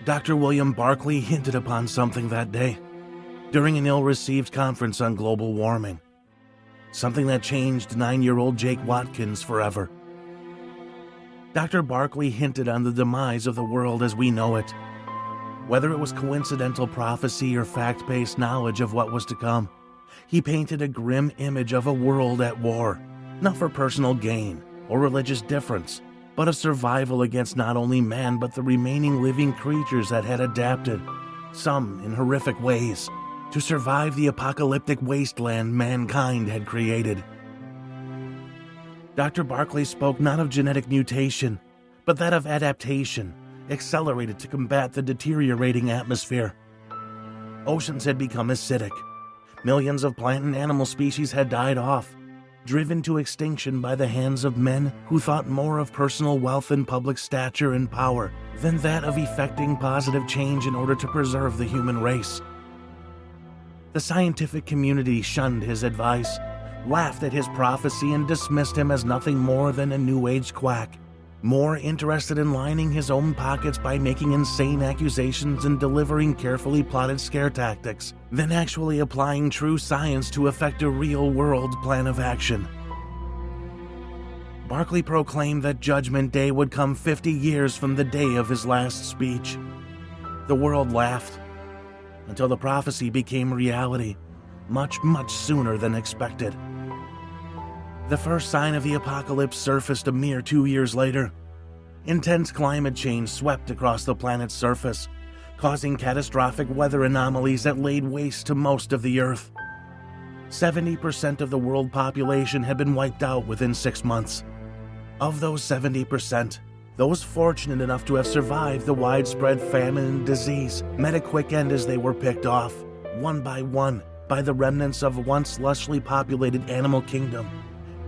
Dr. William Barklay hinted upon something that day during an ill-received conference on global warming, something that changed 9-year-old Jake Watkins forever. Dr. Barklay hinted on the demise of the world as we know it. Whether it was coincidental prophecy or fact-based knowledge of what was to come, he painted a grim image of a world at war, not for personal gain or religious difference, but of survival against not only man but the remaining living creatures that had adapted, some in horrific ways, to survive the apocalyptic wasteland mankind had created. Dr. Barklay spoke not of genetic mutation, but that of adaptation, accelerated to combat the deteriorating atmosphere. Oceans had become acidic. Millions of plant and animal species had died off, driven to extinction by the hands of men who thought more of personal wealth and public stature and power than that of effecting positive change in order to preserve the human race. The scientific community shunned his advice, laughed at his prophecy, and dismissed him as nothing more than a New Age quack, more interested in lining his own pockets by making insane accusations and delivering carefully plotted scare tactics than actually applying true science to effect a real-world plan of action. Barklay proclaimed that Judgment Day would come 50 years from the day of his last speech. The world laughed, until the prophecy became reality, much sooner than expected. The first sign of the apocalypse surfaced a mere 2 years later. Intense climate change swept across the planet's surface, causing catastrophic weather anomalies that laid waste to most of the Earth. 70% of the world population had been wiped out within 6 months. Of those 70%, those fortunate enough to have survived the widespread famine and disease met a quick end as they were picked off, one by one, by the remnants of a once lushly populated animal kingdom,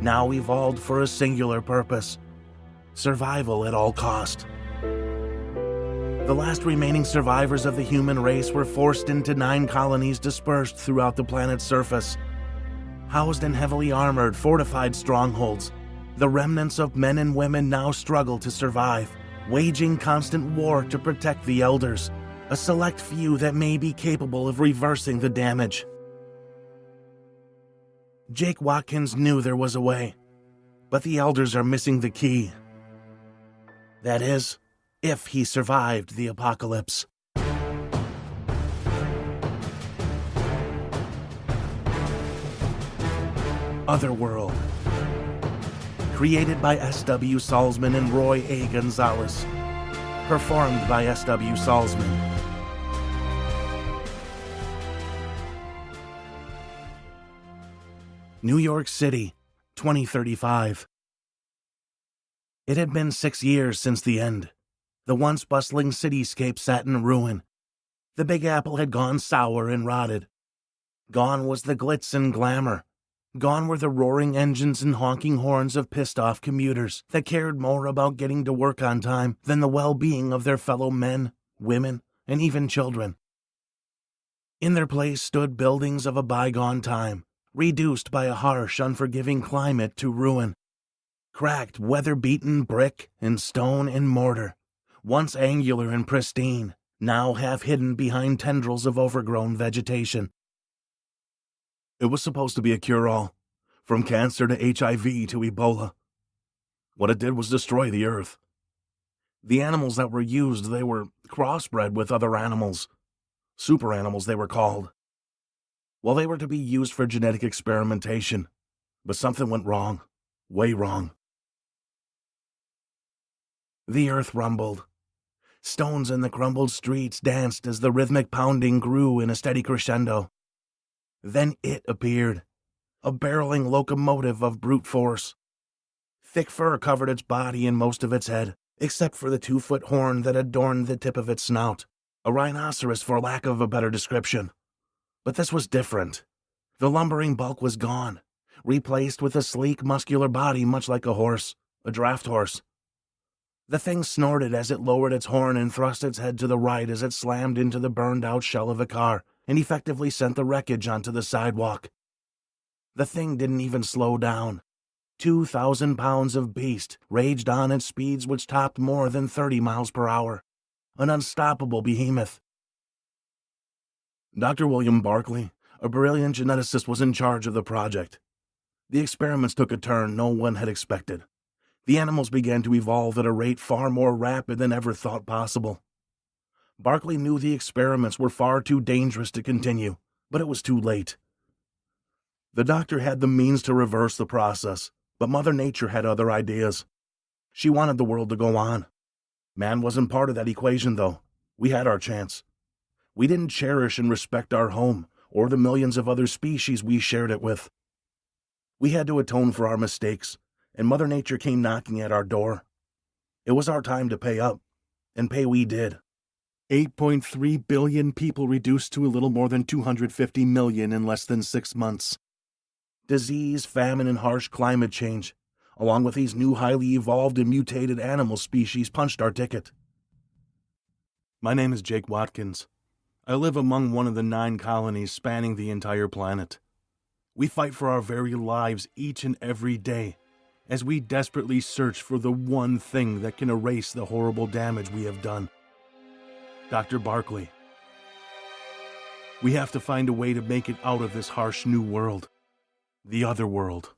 now evolved for a singular purpose: survival at all cost. The last remaining survivors of the human race were forced into 9 colonies dispersed throughout the planet's surface. Housed in heavily armored, fortified strongholds, the remnants of men and women now struggle to survive, waging constant war to protect the elders, a select few that may be capable of reversing the damage. Jake Watkins knew there was a way, but the elders are missing the key. That is, if he survived the apocalypse. Otherworld. Created by S.W. Salzman and Roy A. Gonzalez. Performed by S.W. Salzman. New York City, 2035. It had been 6 years since the end. The once bustling cityscape sat in ruin. The Big Apple had gone sour and rotted. Gone was the glitz and glamour. Gone were the roaring engines and honking horns of pissed-off commuters that cared more about getting to work on time than the well-being of their fellow men, women, and even children. In their place stood buildings of a bygone time, reduced by a harsh, unforgiving climate to ruin. Cracked, weather-beaten brick and stone and mortar, once angular and pristine, now half hidden behind tendrils of overgrown vegetation. It was supposed to be a cure-all, from cancer to HIV to Ebola. What it did was destroy the earth. The animals that were used, they were crossbred with other animals. Super animals, they were called. Well, they were to be used for genetic experimentation, but something went wrong, way wrong. The earth rumbled. Stones in the crumbled streets danced as the rhythmic pounding grew in a steady crescendo. Then it appeared, a barreling locomotive of brute force. Thick fur covered its body and most of its head, except for the 2-foot horn that adorned the tip of its snout, a rhinoceros for lack of a better description. But this was different. The lumbering bulk was gone, replaced with a sleek, muscular body much like a horse, a draft horse. The thing snorted as it lowered its horn and thrust its head to the right as it slammed into the burned-out shell of a car and effectively sent the wreckage onto the sidewalk. The thing didn't even slow down. 2,000 pounds of beast raged on at speeds which topped more than 30 miles per hour, an unstoppable behemoth. Dr. William Barklay, a brilliant geneticist, was in charge of the project. The experiments took a turn no one had expected. The animals began to evolve at a rate far more rapid than ever thought possible. Barklay knew the experiments were far too dangerous to continue, but it was too late. The doctor had the means to reverse the process, but Mother Nature had other ideas. She wanted the world to go on. Man wasn't part of that equation, though. We had our chance. We didn't cherish and respect our home or the millions of other species we shared it with. We had to atone for our mistakes, and Mother Nature came knocking at our door. It was our time to pay up, and pay we did. 8.3 billion people reduced to a little more than 250 million in less than 6 months. Disease, famine, and harsh climate change, along with these new highly evolved and mutated animal species, punched our ticket. My name is Jake Watkins. I live among one of the 9 colonies spanning the entire planet. We fight for our very lives each and every day, as we desperately search for the one thing that can erase the horrible damage we have done. Dr. Barklay. We have to find a way to make it out of this harsh new world. The Otherworld.